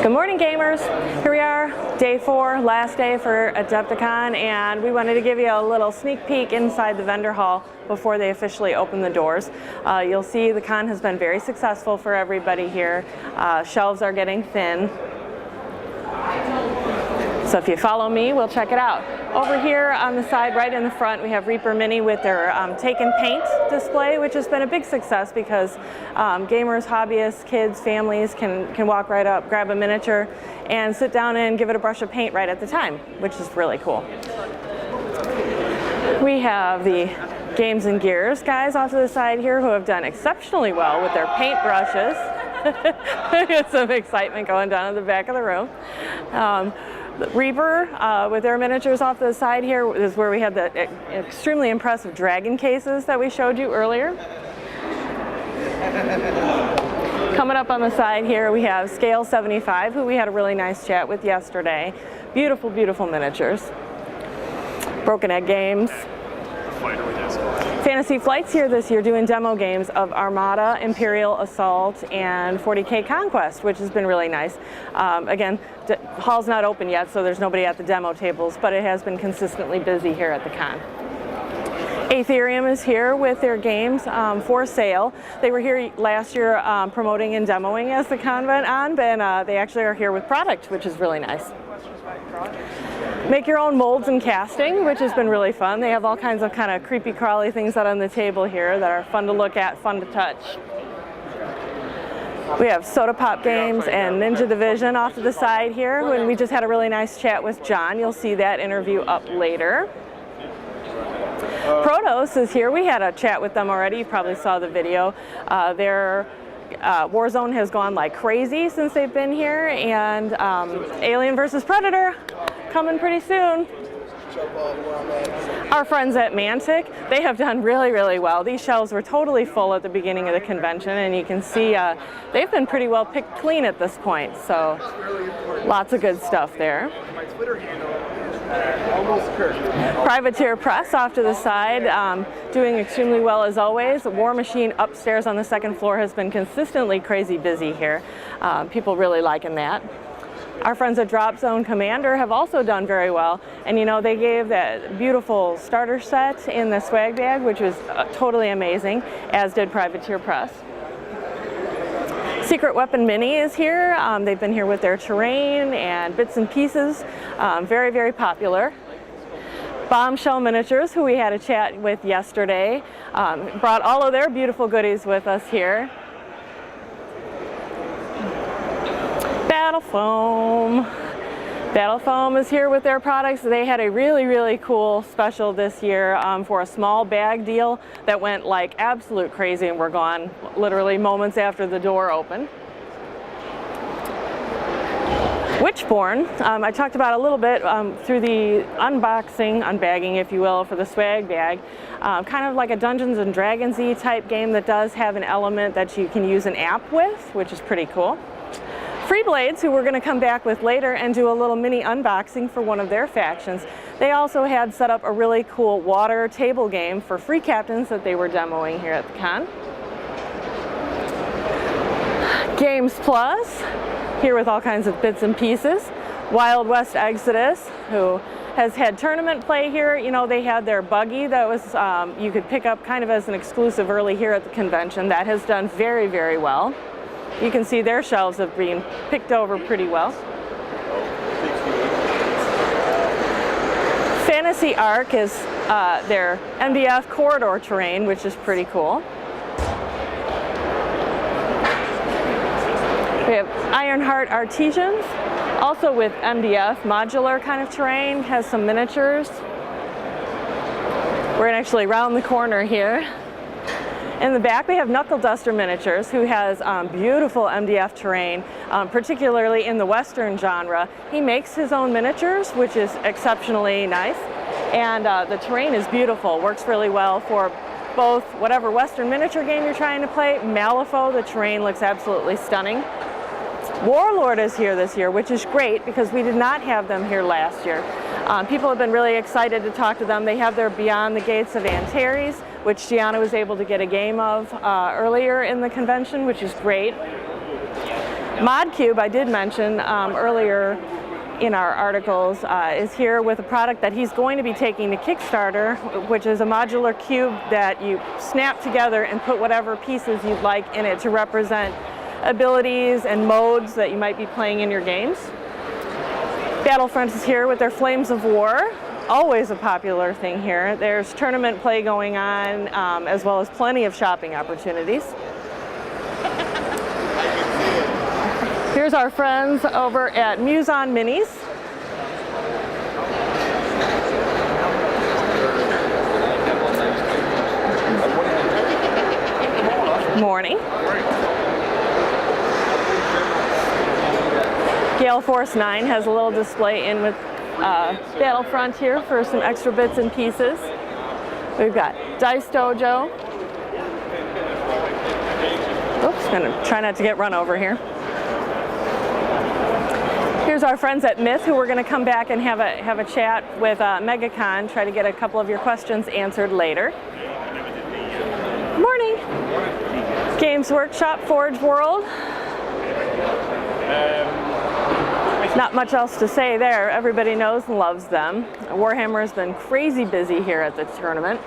Good morning, gamers. Here we are, day 4, last day for Adepticon, and we wanted to give you a little sneak peek inside the vendor hall before they officially open the doors. You'll see the con has been very successful for everybody here. Shelves are getting thin. So if you follow me, we'll check it out. Over here on the side, right in the front, we have Reaper Mini with their take and paint display, which has been a big success because gamers, hobbyists, kids, families can walk right up, grab a miniature, and sit down and give it a brush of paint right at the time, which is really cool. We have the Games and Gears guys off to the side here who have done exceptionally well with their paint brushes. There's some excitement going down in the back of the room. Reaper with their miniatures off to the side here is where we had the extremely impressive dragon cases that we showed you earlier. Coming up on the side here we have Gale 75, who we had a really nice chat with yesterday. Beautiful, beautiful miniatures. Broken Egg Games. Fantasy Flight's here this year doing demo games of Armada, Imperial Assault, and 40K Conquest, which has been really nice. Again, hall's not open yet, so there's nobody at the demo tables, but it has been consistently busy here at the con. Ethereum is here with their games for sale. They were here last year promoting and demoing as the con went on, but they actually are here with product, which is really nice. Make your own molds and casting, which has been really fun. They have all kinds of kind of creepy crawly things out on the table here that are fun to look at, fun to touch. We have Soda Pop Games and Ninja Division off to the side here, and we just had a really nice chat with John. You'll see that interview up later. Protos is here. We had a chat with them already. You probably saw the video. Their Warzone has gone like crazy since they've been here, and Alien vs. Predator coming pretty soon. Our friends at Mantic, they have done really, really well. These shelves were totally full at the beginning of the convention, and you can see they've been pretty well picked clean at this point, so lots of good stuff there. Privateer Press off to the side, doing extremely well as always. War Machine upstairs on the second floor has been consistently crazy busy here. People really liking that. Our friends at Drop Zone Commander have also done very well, and you know, they gave that beautiful starter set in the swag bag, which was totally amazing, as did Privateer Press. Secret Weapon Mini is here. They've been here with their terrain and bits and pieces. Very, very popular. Bombshell Miniatures, who we had a chat with yesterday, brought all of their beautiful goodies with us here. Battle Foam. Battle Foam is here with their products. They had a really, really cool special this year for a small bag deal that went like absolute crazy, and we're gone literally moments after the door opened. Witchborn, I talked about a little bit through the unbagging, if you will, for the swag bag. Kind of like a Dungeons and Dragons-y type game that does have an element that you can use an app with, which is pretty cool. Freeblades, who we're going to come back with later and do a little mini unboxing for one of their factions. They also had set up a really cool water table game for free captains that they were demoing here at the con. Games Plus, here with all kinds of bits and pieces. Wild West Exodus, who has had tournament play here. You know, they had their buggy that was you could pick up kind of as an exclusive early here at the convention. That has done very, very well. You can see their shelves have been picked over pretty well. Fantasy Arc is their MDF corridor terrain, which is pretty cool. We have Ironheart Artisans, also with MDF, modular kind of terrain, has some miniatures. We're actually round the corner here. In the back, we have Knuckle Duster Miniatures, who has beautiful MDF terrain, particularly in the Western genre. He makes his own miniatures, which is exceptionally nice, and the terrain is beautiful. Works really well for both whatever Western miniature game you're trying to play. Malifaux, the terrain looks absolutely stunning. Warlord is here this year, which is great because we did not have them here last year. People have been really excited to talk to them. They have their Beyond the Gates of Antares, which Gianna was able to get a game of earlier in the convention, which is great. ModCube, I did mention earlier in our articles, is here with a product that he's going to be taking to Kickstarter, which is a modular cube that you snap together and put whatever pieces you'd like in it to represent abilities and modes that you might be playing in your games. Battlefront is here with their Flames of War, always a popular thing here. There's tournament play going on, as well as plenty of shopping opportunities. Here's our friends over at Muson Minis. Morning. Gale Force 9 has a little display in with Battlefront here for some extra bits and pieces. We've got Dice Dojo. Oops, gonna try not to get run over here. Here's our friends at Myth, who we're going to come back and have a chat with MegaCon, try to get a couple of your questions answered later. Morning. Games Workshop, Forge World. Not much else to say there. Everybody knows and loves them. Warhammer has been crazy busy here at the tournament.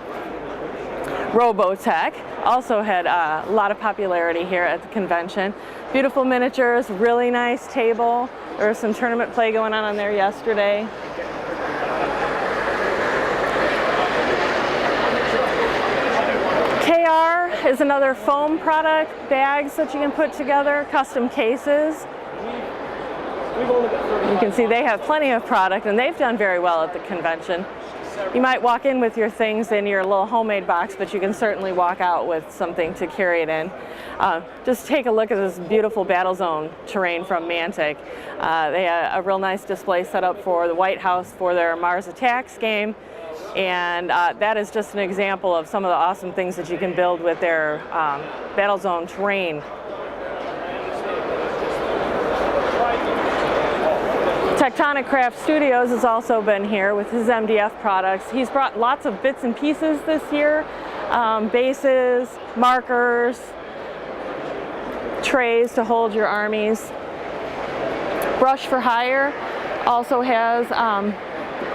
Robotech also had a lot of popularity here at the convention. Beautiful miniatures, really nice table. There was some tournament play going on there yesterday. KR is another foam product, bags that you can put together, custom cases. You can see they have plenty of product and they've done very well at the convention. You might walk in with your things in your little homemade box, but you can certainly walk out with something to carry it in. Just take a look at this beautiful Battlezone terrain from Mantic. They had a real nice display set up for the White House for their Mars Attacks game. And that is just an example of some of the awesome things that you can build with their Battlezone terrain. Tectonic Craft Studios has also been here with his MDF products. He's brought lots of bits and pieces this year, bases, markers, trays to hold your armies. Brush for Hire also has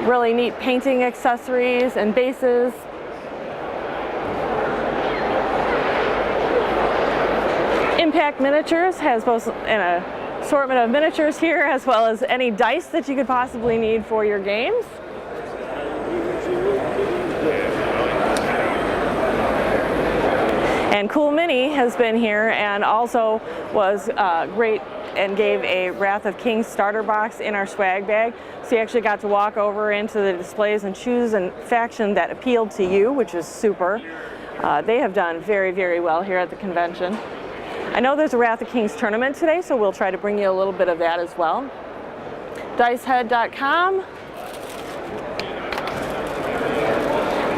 really neat painting accessories and bases. Impact Miniatures has both an assortment of miniatures here, as well as any dice that you could possibly need for your games. And Cool Mini has been here and also was great and gave a Wrath of Kings starter box in our swag bag. So you actually got to walk over into the displays and choose a faction that appealed to you, which is super. They have done very, very well here at the convention. I know there's a Wrath of Kings tournament today, so we'll try to bring you a little bit of that as well. Dicehead.com.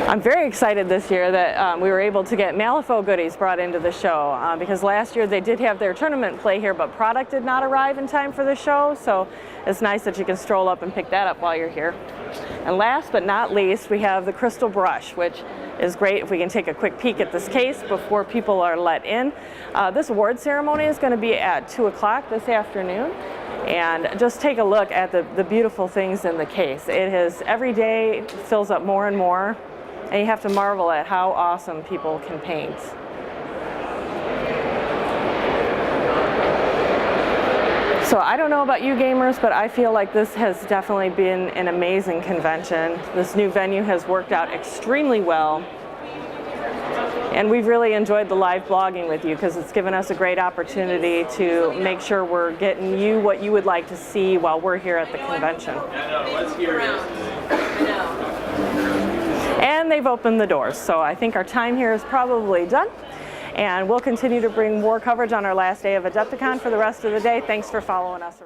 I'm very excited this year that we were able to get Malifaux goodies brought into the show because last year they did have their tournament play here, but product did not arrive in time for the show, so it's nice that you can stroll up and pick that up while you're here. And last but not least, we have the Crystal Brush, which is great if we can take a quick peek at this case before people are let in. This award ceremony is going to be at 2 o'clock this afternoon. And just take a look at the beautiful things in the case. It has every day fills up more and more, and you have to marvel at how awesome people can paint. So I don't know about you gamers, but I feel like this has definitely been an amazing convention. This new venue has worked out extremely well. And we've really enjoyed the live blogging with you because it's given us a great opportunity to make sure we're getting you what you would like to see while we're here at the convention. And they've opened the doors, so I think our time here is probably done. And we'll continue to bring more coverage on our last day of Adepticon for the rest of the day. Thanks for following us around.